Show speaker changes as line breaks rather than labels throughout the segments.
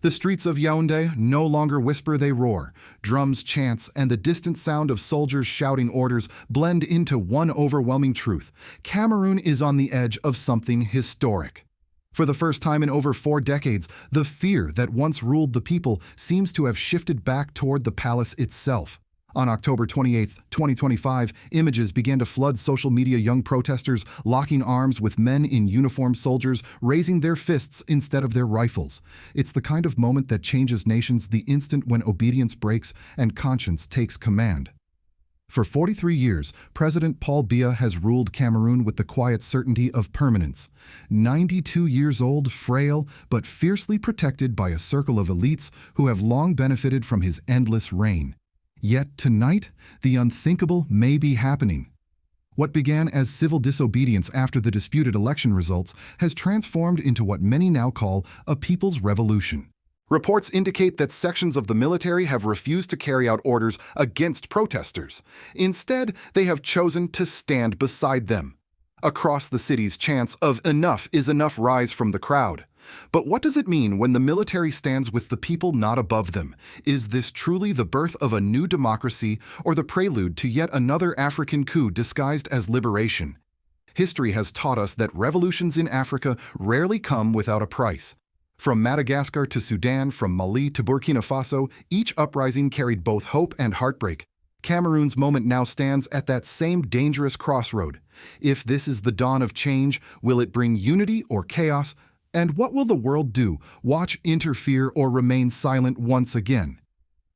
The streets of Yaoundé no longer whisper, they roar. Drums, chants, and the distant sound of soldiers shouting orders blend into one overwhelming truth. Cameroon is on the edge of something historic. For the first time in over 4 decades, the fear that once ruled the people seems to have shifted back toward the palace itself. On October 28, 2025, images began to flood social media. Young protesters locking arms with men in uniform, soldiers raising their fists instead of their rifles. It's the kind of moment that changes nations, the instant when obedience breaks and conscience takes command. For 43 years, President Paul Biya has ruled Cameroon with the quiet certainty of permanence. 92 years old, frail, but fiercely protected by a circle of elites who have long benefited from his endless reign. Yet tonight, the unthinkable may be happening. What began as civil disobedience after the disputed election results has transformed into what many now call a people's revolution. Reports indicate that sections of the military have refused to carry out orders against protesters. Instead, they have chosen to stand beside them. Across the city's chants of "enough is enough" rise from the crowd. But what does it mean when the military stands with the people, not above them? Is this truly the birth of a new democracy or the prelude to yet another African coup disguised as liberation? History has taught us that revolutions in Africa rarely come without a price. From Madagascar to Sudan, from Mali to Burkina Faso, each uprising carried both hope and heartbreak. Cameroon's moment now stands at that same dangerous crossroad. If this is the dawn of change, will it bring unity or chaos? And what will the world do? Watch, interfere, or remain silent once again?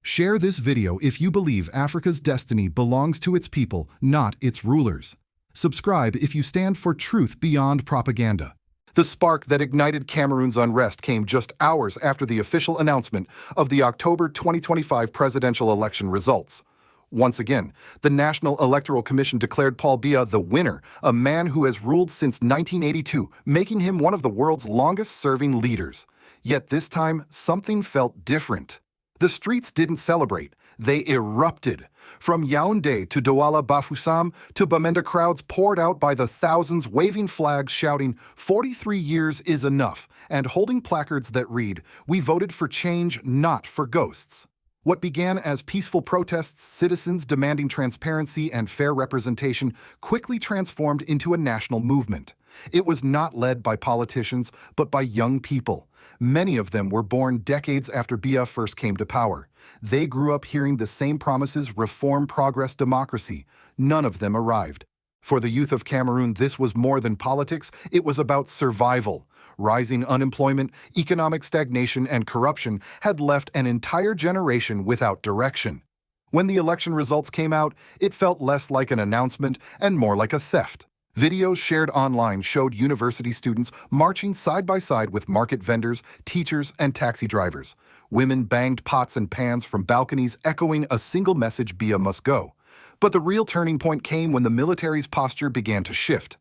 Share this video if you believe Africa's destiny belongs to its people, not its rulers. Subscribe if you stand for truth beyond propaganda. The spark that ignited Cameroon's unrest came just hours after the official announcement of the October 2025 presidential election results. Once again, the National Electoral Commission declared Paul Biya the winner, a man who has ruled since 1982, making him one of the world's longest-serving leaders. Yet this time, something felt different. The streets didn't celebrate. They erupted. From Yaoundé to Douala Bafoussam to Bamenda, crowds poured out by the thousands, waving flags, shouting, "43 years is enough," and holding placards that read, "We voted for change, not for ghosts." What began as peaceful protests, citizens demanding transparency and fair representation, quickly transformed into a national movement. It was not led by politicians, but by young people. Many of them were born decades after Biya first came to power. They grew up hearing the same promises: reform, progress, democracy. None of them arrived. For the youth of Cameroon, this was more than politics. It was about survival. Rising unemployment, economic stagnation, and corruption had left an entire generation without direction. When the election results came out, it felt less like an announcement and more like a theft. Videos shared online showed university students marching side by side with market vendors, teachers, and taxi drivers. Women banged pots and pans from balconies, echoing a single message: Biya must go. But the real turning point came when the military's posture began to shift.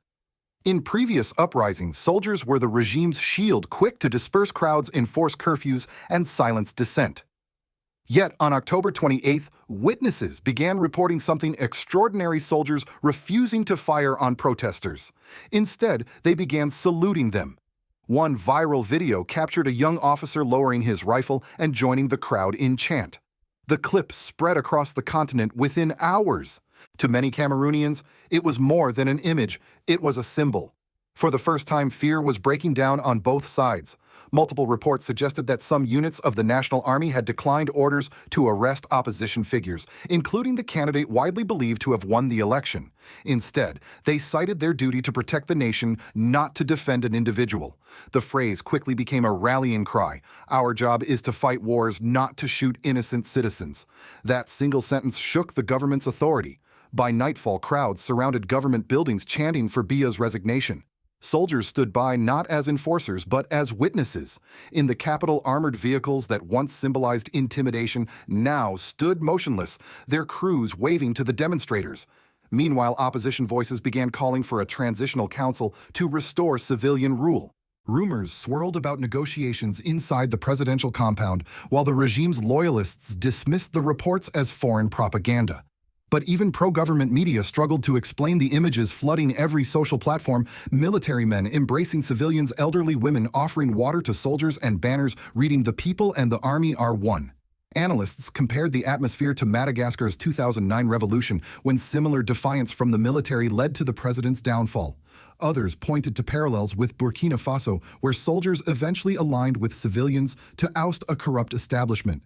In previous uprisings, soldiers were the regime's shield, quick to disperse crowds, enforce curfews, and silence dissent. Yet on October 28th, witnesses began reporting something extraordinary: soldiers refusing to fire on protesters. Instead, they began saluting them. One viral video captured a young officer lowering his rifle and joining the crowd in chant. The clip spread across the continent within hours. To many Cameroonians, it was more than an image, it was a symbol. For the first time, fear was breaking down on both sides. Multiple reports suggested that some units of the National Army had declined orders to arrest opposition figures, including the candidate widely believed to have won the election. Instead, they cited their duty to protect the nation, not to defend an individual. The phrase quickly became a rallying cry: "Our job is to fight wars, not to shoot innocent citizens." That single sentence shook the government's authority. By nightfall, crowds surrounded government buildings chanting for Biya's resignation. Soldiers stood by not as enforcers, but as witnesses. In the capital, armored vehicles that once symbolized intimidation now stood motionless, their crews waving to the demonstrators. Meanwhile, opposition voices began calling for a transitional council to restore civilian rule. Rumors swirled about negotiations inside the presidential compound, while the regime's loyalists dismissed the reports as foreign propaganda. But even pro-government media struggled to explain the images flooding every social platform: military men embracing civilians, elderly women offering water to soldiers, and banners reading "The people and the army are one." Analysts compared the atmosphere to Madagascar's 2009 revolution, when similar defiance from the military led to the president's downfall. Others pointed to parallels with Burkina Faso, where soldiers eventually aligned with civilians to oust a corrupt establishment.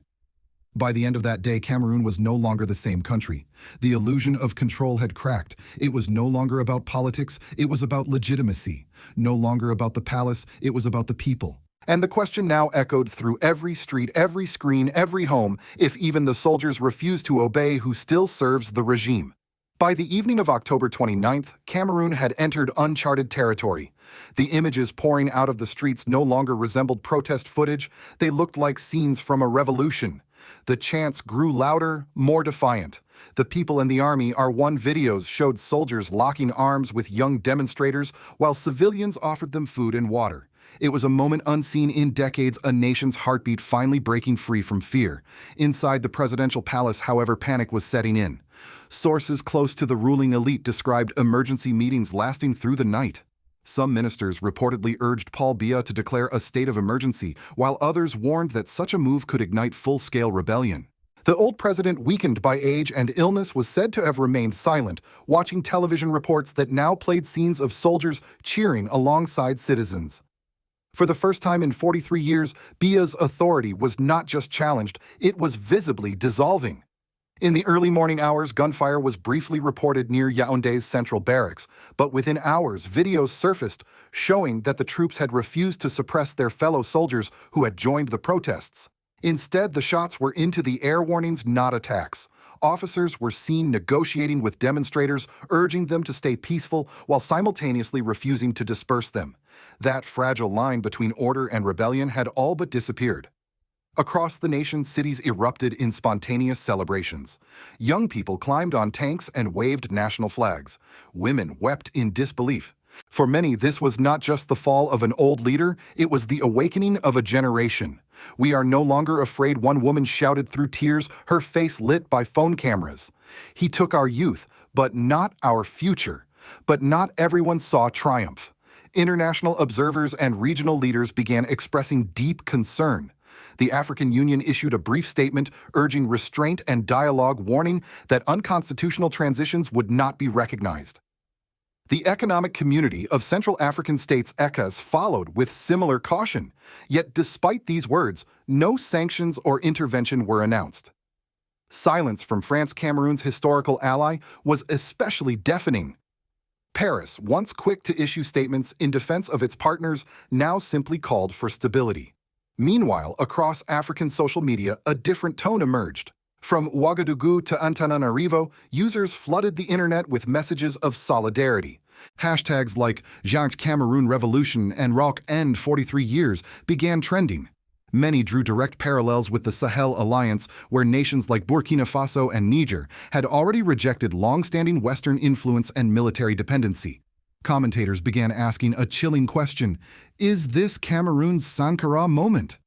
By the end of that day, Cameroon was no longer the same country. The illusion of control had cracked. It was no longer about politics, it was about legitimacy. No longer about the palace, it was about the people. And the question now echoed through every street, every screen, every home: if even the soldiers refuse to obey, who still serves the regime? By the evening of October 29th, Cameroon had entered uncharted territory. The images pouring out of the streets no longer resembled protest footage, they looked like scenes from a revolution. The chants grew louder, more defiant. "The people and the army are one" videos showed soldiers locking arms with young demonstrators while civilians offered them food and water. It was a moment unseen in decades, a nation's heartbeat finally breaking free from fear. Inside the presidential palace, however, panic was setting in. Sources close to the ruling elite described emergency meetings lasting through the night. Some ministers reportedly urged Paul Biya to declare a state of emergency, while others warned that such a move could ignite full-scale rebellion. The old president, weakened by age and illness, was said to have remained silent, watching television reports that now played scenes of soldiers cheering alongside citizens. For the first time in 43 years, Biya's authority was not just challenged, it was visibly dissolving. In the early morning hours, gunfire was briefly reported near Yaoundé's central barracks, but within hours, videos surfaced showing that the troops had refused to suppress their fellow soldiers who had joined the protests. Instead, the shots were into the air, warnings, not attacks. Officers were seen negotiating with demonstrators, urging them to stay peaceful while simultaneously refusing to disperse them. That fragile line between order and rebellion had all but disappeared. Across the nation, cities erupted in spontaneous celebrations. Young people climbed on tanks and waved national flags. Women wept in disbelief. For many, this was not just the fall of an old leader, it was the awakening of a generation. "We are no longer afraid," one woman shouted through tears, her face lit by phone cameras. "He took our youth, but not our future." But not everyone saw triumph. International observers and regional leaders began expressing deep concern. The African Union issued a brief statement urging restraint and dialogue, warning that unconstitutional transitions would not be recognized. The Economic Community of Central African States, ECAS, followed with similar caution. Yet despite these words, no sanctions or intervention were announced. Silence from France, Cameroon's historical ally, was especially deafening. Paris, once quick to issue statements in defense of its partners, now simply called for stability. Meanwhile, across African social media, a different tone emerged. From Ouagadougou to Antananarivo, users flooded the internet with messages of solidarity. Hashtags like #Cameroon Revolution and Rock End 43 Years began trending. Many drew direct parallels with the Sahel alliance, where nations like Burkina Faso and Niger had already rejected long-standing Western influence and military dependency. Commentators began asking a chilling question: is this Cameroon's Sankara moment?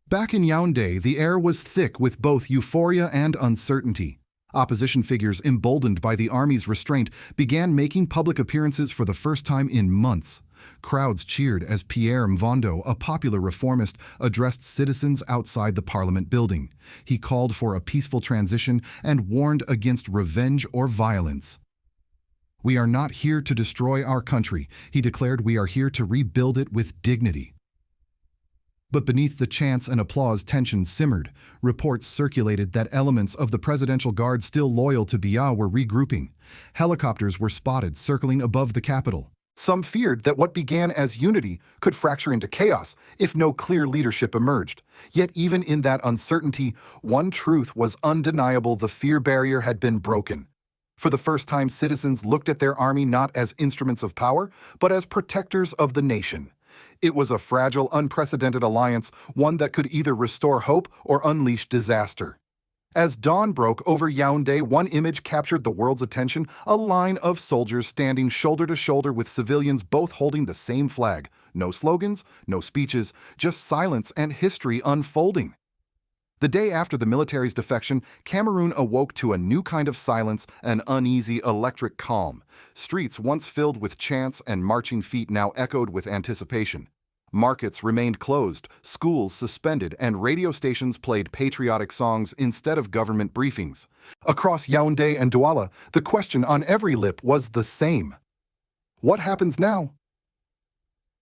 Back in Yaoundé, the air was thick with both euphoria and uncertainty. Opposition figures, emboldened by the army's restraint, began making public appearances for the first time in months. Crowds cheered as Pierre Mvondo, a popular reformist, addressed citizens outside the parliament building. He called for a peaceful transition and warned against revenge or violence. "We are not here to destroy our country," he declared. "We are here to rebuild it with dignity." But beneath the chants and applause, tension simmered. Reports circulated that elements of the presidential guard still loyal to Biya were regrouping. Helicopters were spotted circling above the capital. Some feared that what began as unity could fracture into chaos if no clear leadership emerged. Yet even in that uncertainty, one truth was undeniable: the fear barrier had been broken. For the first time, citizens looked at their army not as instruments of power, but as protectors of the nation. It was a fragile, unprecedented alliance, one that could either restore hope or unleash disaster. As dawn broke over Yaoundé, one image captured the world's attention: a line of soldiers standing shoulder to shoulder with civilians, both holding the same flag. No slogans, no speeches, just silence and history unfolding. The day after the military's defection, Cameroon awoke to a new kind of silence, an uneasy electric calm. Streets once filled with chants and marching feet now echoed with anticipation. Markets remained closed, schools suspended, and radio stations played patriotic songs instead of government briefings. Across Yaoundé and Douala, the question on every lip was the same. What happens now?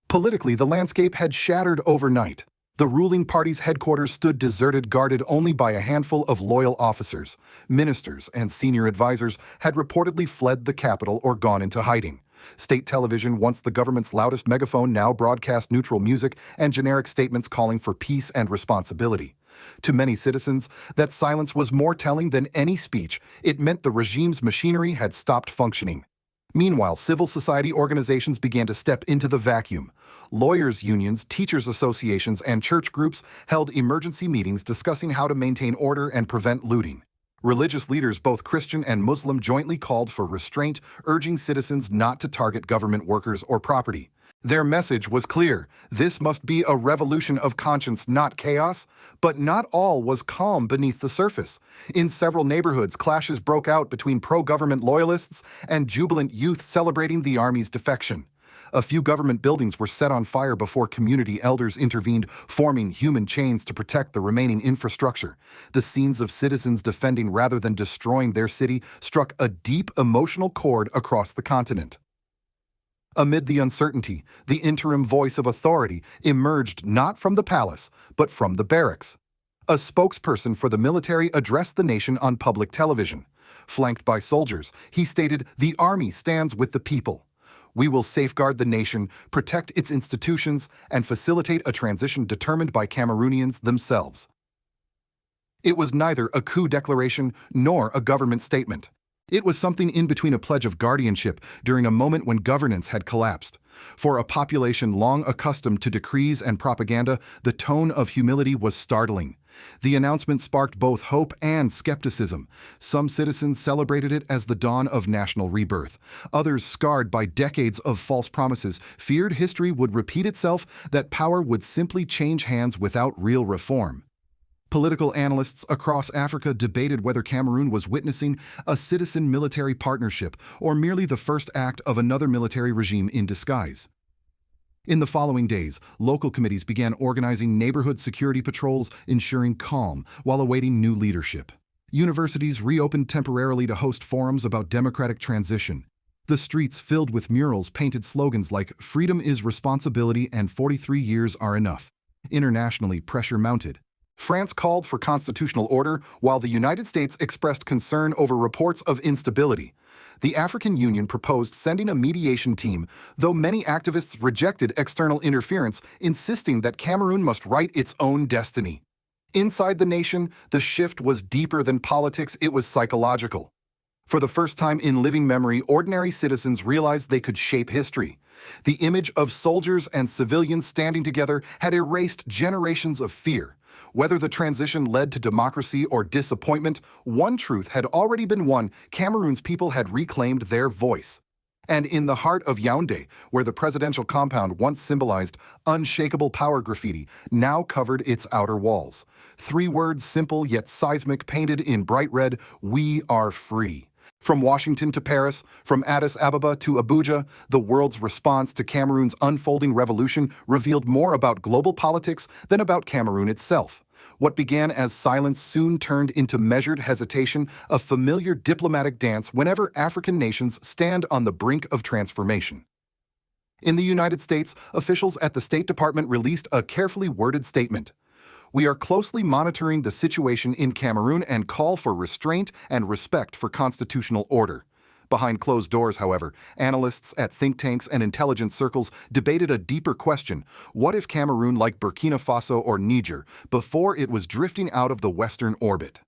Politically, the landscape had shattered overnight. The ruling party's headquarters stood deserted, guarded only by a handful of loyal officers. Ministers and senior advisors had reportedly fled the capital or gone into hiding. State television, once the government's loudest megaphone, now broadcast neutral music and generic statements calling for peace and responsibility. To many citizens, that silence was more telling than any speech. It meant the regime's machinery had stopped functioning. Meanwhile, civil society organizations began to step into the vacuum. Lawyers' unions, teachers' associations, and church groups held emergency meetings discussing how to maintain order and prevent looting. Religious leaders, both Christian and Muslim, jointly called for restraint, urging citizens not to target government workers or property. Their message was clear: this must be a revolution of conscience, not chaos. But not all was calm beneath the surface. In several neighborhoods, clashes broke out between pro-government loyalists and jubilant youth celebrating the army's defection. A few government buildings were set on fire before community elders intervened, forming human chains to protect the remaining infrastructure. The scenes of citizens defending rather than destroying their city struck a deep emotional chord across the continent. Amid the uncertainty, the interim voice of authority emerged not from the palace, but from the barracks. A spokesperson for the military addressed the nation on public television. Flanked by soldiers, he stated, "The army stands with the people. We will safeguard the nation, protect its institutions, and facilitate a transition determined by Cameroonians themselves." It was neither a coup declaration nor a government statement. It was something in between a pledge of guardianship during a moment when governance had collapsed. For a population long accustomed to decrees and propaganda, the tone of humility was startling. The announcement sparked both hope and skepticism. Some citizens celebrated it as the dawn of national rebirth. Others, scarred by decades of false promises, feared history would repeat itself, that power would simply change hands without real reform. Political analysts across Africa debated whether Cameroon was witnessing a citizen-military partnership or merely the first act of another military regime in disguise. In the following days, local committees began organizing neighborhood security patrols, ensuring calm while awaiting new leadership. Universities reopened temporarily to host forums about democratic transition. The streets filled with murals painted slogans like "Freedom is responsibility" and "43 years are enough." Internationally, pressure mounted. France called for constitutional order, while the United States expressed concern over reports of instability. The African Union proposed sending a mediation team, though many activists rejected external interference, insisting that Cameroon must write its own destiny. Inside the nation, the shift was deeper than politics, it was psychological. For the first time in living memory, ordinary citizens realized they could shape history. The image of soldiers and civilians standing together had erased generations of fear. Whether the transition led to democracy or disappointment, one truth had already been won: Cameroon's people had reclaimed their voice. And in the heart of Yaoundé, where the presidential compound once symbolized unshakable power, graffiti now covered its outer walls. 3 words, simple yet seismic, painted in bright red: "We are free." From Washington to Paris, from Addis Ababa to Abuja, the world's response to Cameroon's unfolding revolution revealed more about global politics than about Cameroon itself. What began as silence soon turned into measured hesitation, a familiar diplomatic dance whenever African nations stand on the brink of transformation. In the United States, officials at the State Department released a carefully worded statement. "We are closely monitoring the situation in Cameroon and call for restraint and respect for constitutional order." Behind closed doors, however, analysts at think tanks and intelligence circles debated a deeper question: what if Cameroon, like Burkina Faso or Niger, before it was drifting out of the Western orbit?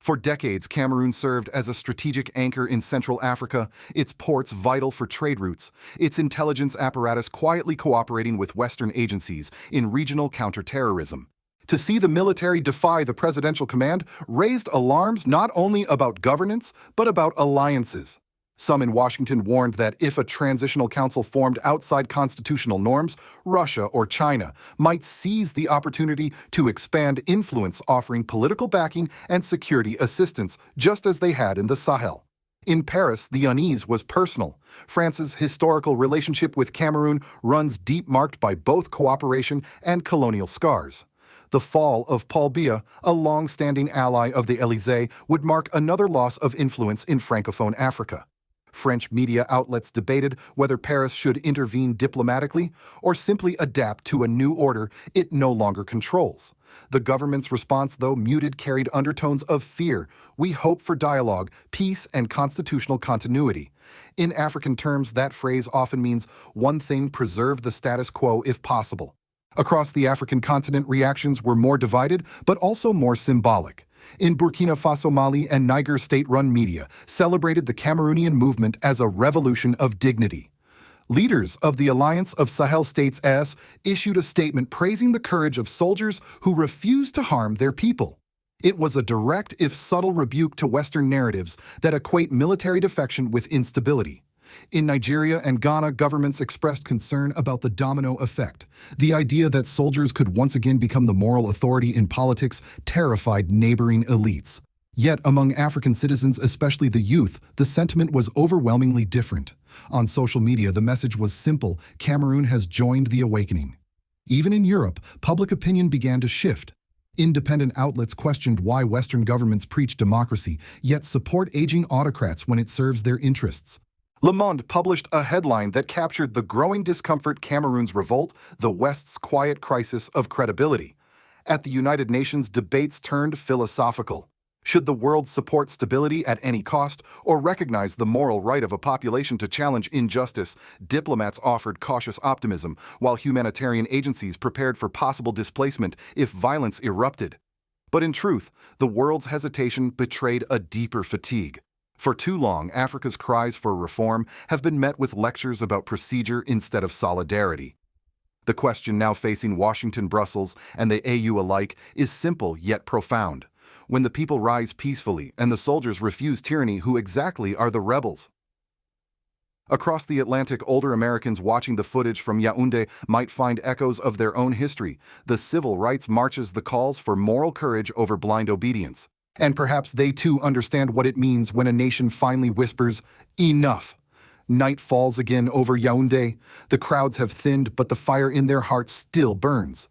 For decades, Cameroon served as a strategic anchor in Central Africa, its ports vital for trade routes, its intelligence apparatus quietly cooperating with Western agencies in regional counterterrorism. To see the military defy the presidential command raised alarms not only about governance, but about alliances. Some in Washington warned that if a transitional council formed outside constitutional norms, Russia or China might seize the opportunity to expand influence, offering political backing and security assistance, just as they had in the Sahel. In Paris, the unease was personal. France's historical relationship with Cameroon runs deep, marked by both cooperation and colonial scars. The fall of Paul Biya, a long-standing ally of the Élysée, would mark another loss of influence in Francophone Africa. French media outlets debated whether Paris should intervene diplomatically or simply adapt to a new order it no longer controls. The government's response, though muted, carried undertones of fear. We hope for dialogue, peace, and constitutional continuity. In African terms, that phrase often means one thing: preserve the status quo if possible. Across the African continent, reactions were more divided, but also more symbolic. In Burkina Faso, Mali, and Niger, state-run media celebrated the Cameroonian movement as a revolution of dignity. Leaders of the Alliance of Sahel States (AS) issued a statement praising the courage of soldiers who refused to harm their people. It was a direct, if subtle, rebuke to Western narratives that equate military defection with instability. In Nigeria and Ghana, governments expressed concern about the domino effect. The idea that soldiers could once again become the moral authority in politics terrified neighboring elites. Yet, among African citizens, especially the youth, the sentiment was overwhelmingly different. On social media, the message was simple: Cameroon has joined the awakening. Even in Europe, public opinion began to shift. Independent outlets questioned why Western governments preach democracy, yet support aging autocrats when it serves their interests. Le Monde published a headline that captured the growing discomfort: Cameroon's revolt, the West's quiet crisis of credibility. At the United Nations, debates turned philosophical. Should the world support stability at any cost, or recognize the moral right of a population to challenge injustice? Diplomats offered cautious optimism, while humanitarian agencies prepared for possible displacement if violence erupted. But in truth, the world's hesitation betrayed a deeper fatigue. For too long, Africa's cries for reform have been met with lectures about procedure instead of solidarity. The question now facing Washington, Brussels, and the AU alike is simple yet profound. When the people rise peacefully and the soldiers refuse tyranny, who exactly are the rebels? Across the Atlantic, older Americans watching the footage from Yaoundé might find echoes of their own history: the civil rights marches, the calls for moral courage over blind obedience. And perhaps they too understand what it means when a nation finally whispers, "Enough." Night falls again over Yaoundé. The crowds have thinned, but the fire in their hearts still burns.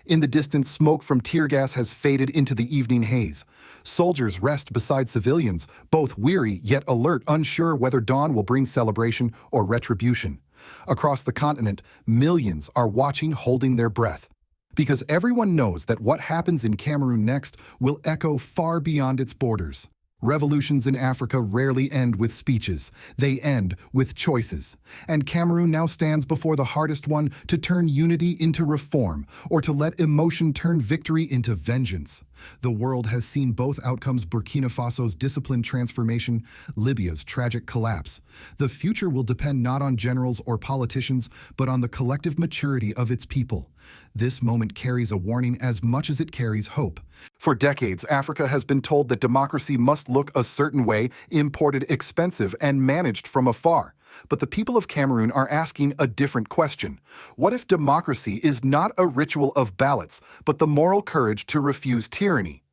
In the distance, smoke from tear gas has faded into the evening haze. Soldiers rest beside civilians, both weary yet alert, unsure whether dawn will bring celebration or retribution. Across the continent, millions are watching, holding their breath. Because everyone knows that what happens in Cameroon next will echo far beyond its borders. Revolutions in Africa rarely end with speeches. They end with choices. And Cameroon now stands before the hardest one: to turn unity into reform, or to let emotion turn victory into vengeance. The world has seen both outcomes: Burkina Faso's disciplined transformation, Libya's tragic collapse. The future will depend not on generals or politicians, but on the collective maturity of its people. This moment carries a warning as much as it carries hope. For decades, Africa has been told that democracy must look a certain way, imported, expensive, and managed from afar. But the people of Cameroon are asking a different question. What if democracy is not a ritual of ballots, but the moral courage to refuse tyranny?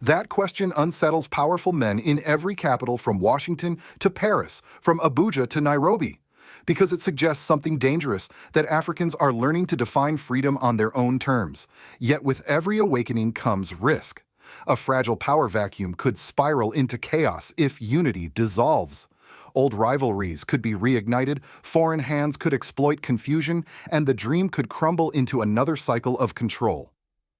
That question unsettles powerful men in every capital, from Washington to Paris, from Abuja to Nairobi. Because it suggests something dangerous: that Africans are learning to define freedom on their own terms. Yet with every awakening comes risk. A fragile power vacuum could spiral into chaos if unity dissolves. Old rivalries could be reignited, foreign hands could exploit confusion, and the dream could crumble into another cycle of control.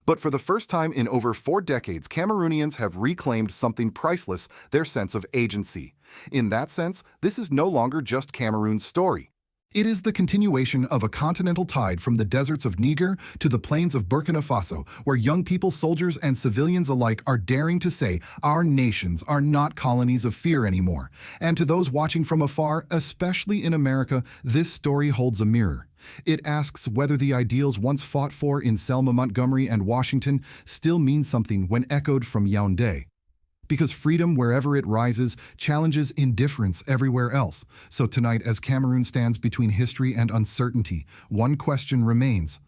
But for the first time in over 4 decades, Cameroonians have reclaimed something priceless: their sense of agency. In that sense, this is no longer just Cameroon's story. It is the continuation of a continental tide from the deserts of Niger to the plains of Burkina Faso, where young people, soldiers, and civilians alike are daring to say, "Our nations are not colonies of fear anymore." And to those watching from afar, especially in America, this story holds a mirror. It asks whether the ideals once fought for in Selma, Montgomery, and Washington still mean something when echoed from Yaoundé. Because freedom, wherever it rises, challenges indifference everywhere else. So tonight, as Cameroon stands between history and uncertainty, one question remains.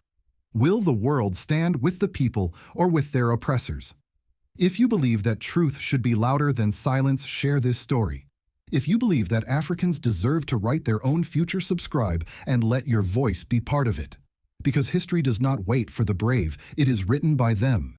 Will the world stand with the people or with their oppressors? If you believe that truth should be louder than silence, share this story. If you believe that Africans deserve to write their own future, subscribe and let your voice be part of it. Because history does not wait for the brave, it is written by them.